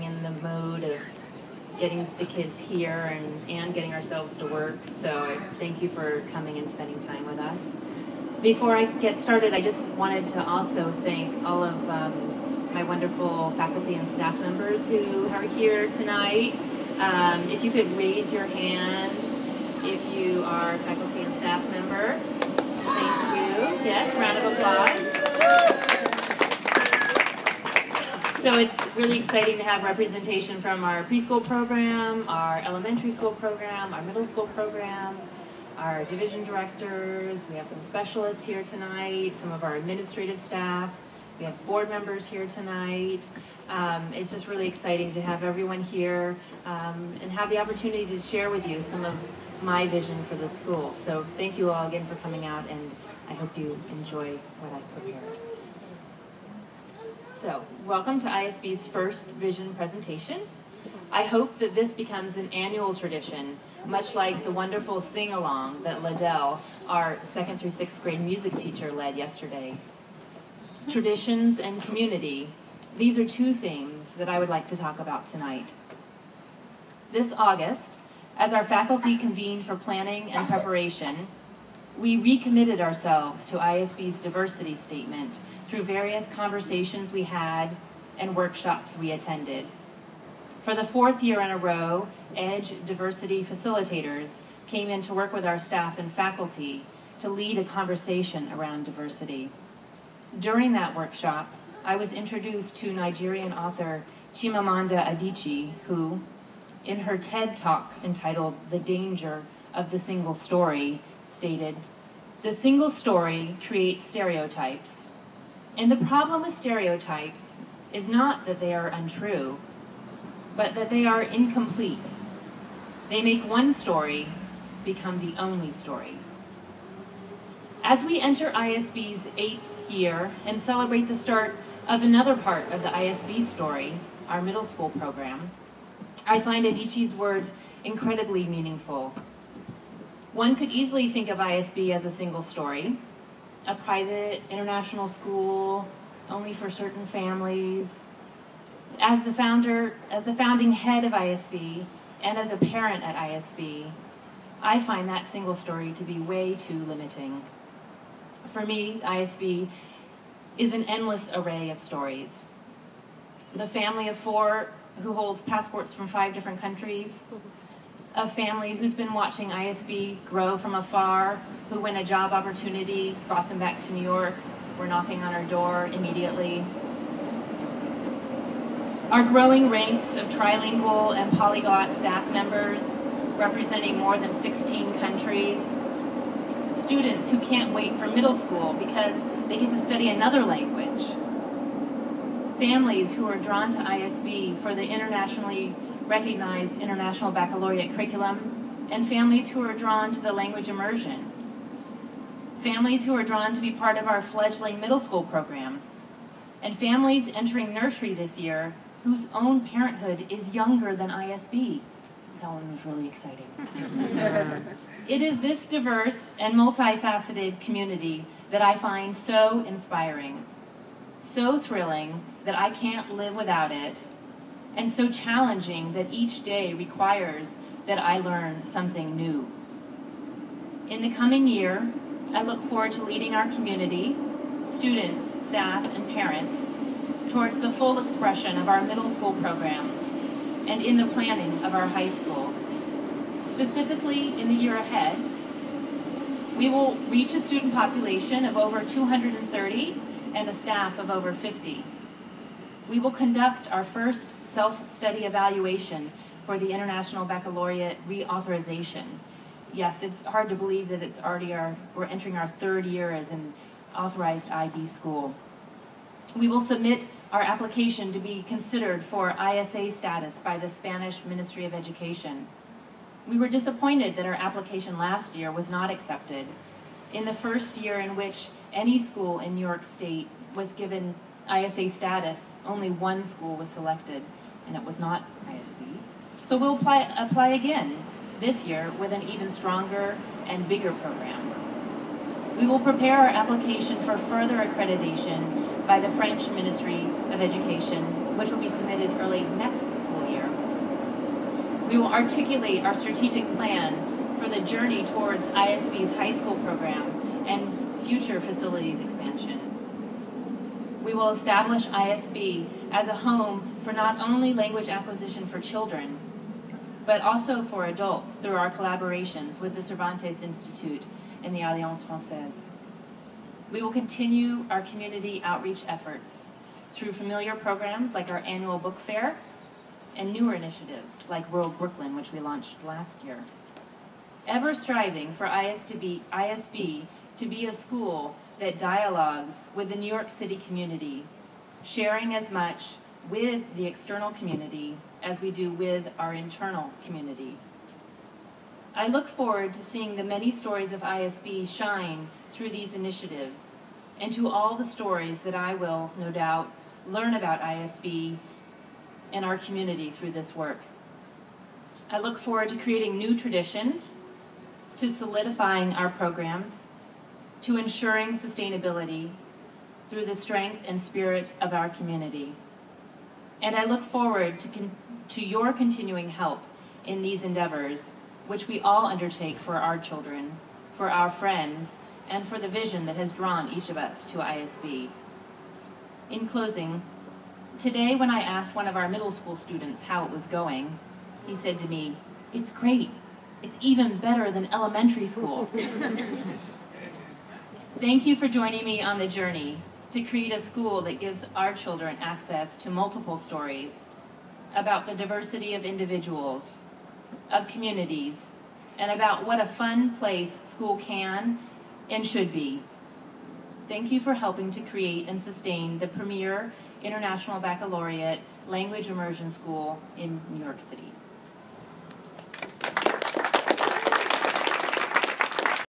in the mode of getting the kids here and getting ourselves to work. So thank you for coming and spending time with us. Before I get started, I just wanted to also thank all of my wonderful faculty and staff members who are here tonight. If you could raise your hand if you are a faculty and staff member. Thank you. Yes, round of applause. So it's really exciting to have representation from our preschool program, our elementary school program, our middle school program, our division directors. We have some specialists here tonight, some of our administrative staff. We have board members here tonight. It's just really exciting to have everyone here and have the opportunity to share with you some of my vision for the school. So thank you all again for coming out, and I hope you enjoy what I've prepared. So welcome to ISB's first vision presentation. I hope that this becomes an annual tradition, much like the wonderful sing-along that Liddell, our 2nd through 6th grade music teacher, led yesterday. Traditions and community. These are two themes that I would like to talk about tonight. This August, as our faculty convened for planning and preparation, we recommitted ourselves to ISB's diversity statement through various conversations we had and workshops we attended. For the 4th year in a row, EDGE diversity facilitators came in to work with our staff and faculty to lead a conversation around diversity. During that workshop, I was introduced to Nigerian author Chimamanda Adichie, who, in her TED Talk entitled "The Danger of the Single Story," stated, "The single story creates stereotypes. And the problem with stereotypes is not that they are untrue, but that they are incomplete. They make one story become the only story." As we enter ISB's 8th year and celebrate the start of another part of the ISB story, our middle school program, I find Adichie's words incredibly meaningful. One could easily think of ISB as a single story, a private international school only for certain families. As the founding head of ISB and as a parent at ISB, I find that single story to be way too limiting. For me, ISB is an endless array of stories. The family of 4 who holds passports from 5 different countries, a family who's been watching ISB grow from afar, who when a job opportunity brought them back to New York, were knocking on our door immediately. Our growing ranks of trilingual and polyglot staff members representing more than 16 countries. Students who can't wait for middle school because they get to study another language. Families who are drawn to ISB for the internationally recognized International Baccalaureate curriculum, and families who are drawn to the language immersion. Families who are drawn to be part of our fledgling middle school program, and families entering nursery this year whose own parenthood is younger than ISB. That one was really exciting. It is this diverse and multifaceted community that I find so inspiring, so thrilling that I can't live without it, and so challenging that each day requires that I learn something new. In the coming year, I look forward to leading our community, students, staff, and parents towards the full expression of our middle school program and in the planning of our high school. Specifically, in the year ahead, we will reach a student population of over 230 and a staff of over 50. We will conduct our first self-study evaluation for the International Baccalaureate reauthorization. Yes, it's hard to believe that it's already we're entering our 3rd year as an authorized IB school. We will submit our application to be considered for ISA status by the Spanish Ministry of Education. We were disappointed that our application last year was not accepted. In the first year in which any school in New York State was given ISA status, only one school was selected, and it was not ISB. So we'll apply again this year with an even stronger and bigger program. We will prepare our application for further accreditation by the French Ministry of Education which will be submitted early next school year. We will articulate our strategic plan for the journey towards ISB's high school program and future facilities expansion. We will establish ISB as a home for not only language acquisition for children, but also for adults through our collaborations with the Cervantes Institute and the Alliance Française. We will continue our community outreach efforts through familiar programs like our annual book fair and newer initiatives like World Brooklyn, which we launched last year. Ever striving for ISB to be a school that dialogues with the New York City community, sharing as much with the external community as we do with our internal community. I look forward to seeing the many stories of ISB shine through these initiatives and to all the stories that I will, no doubt, learn about ISB and our community through this work. I look forward to creating new traditions, to solidifying our programs, to ensuring sustainability through the strength and spirit of our community. And I look forward to your continuing help in these endeavors, which we all undertake for our children, for our friends, and for the vision that has drawn each of us to ISB. In closing, today when I asked one of our middle school students how it was going, he said to me, "It's great. It's even better than elementary school." Thank you for joining me on the journey to create a school that gives our children access to multiple stories about the diversity of individuals, of communities, and about what a fun place school can and should be. Thank you for helping to create and sustain the premier International Baccalaureate Language Immersion School in New York City.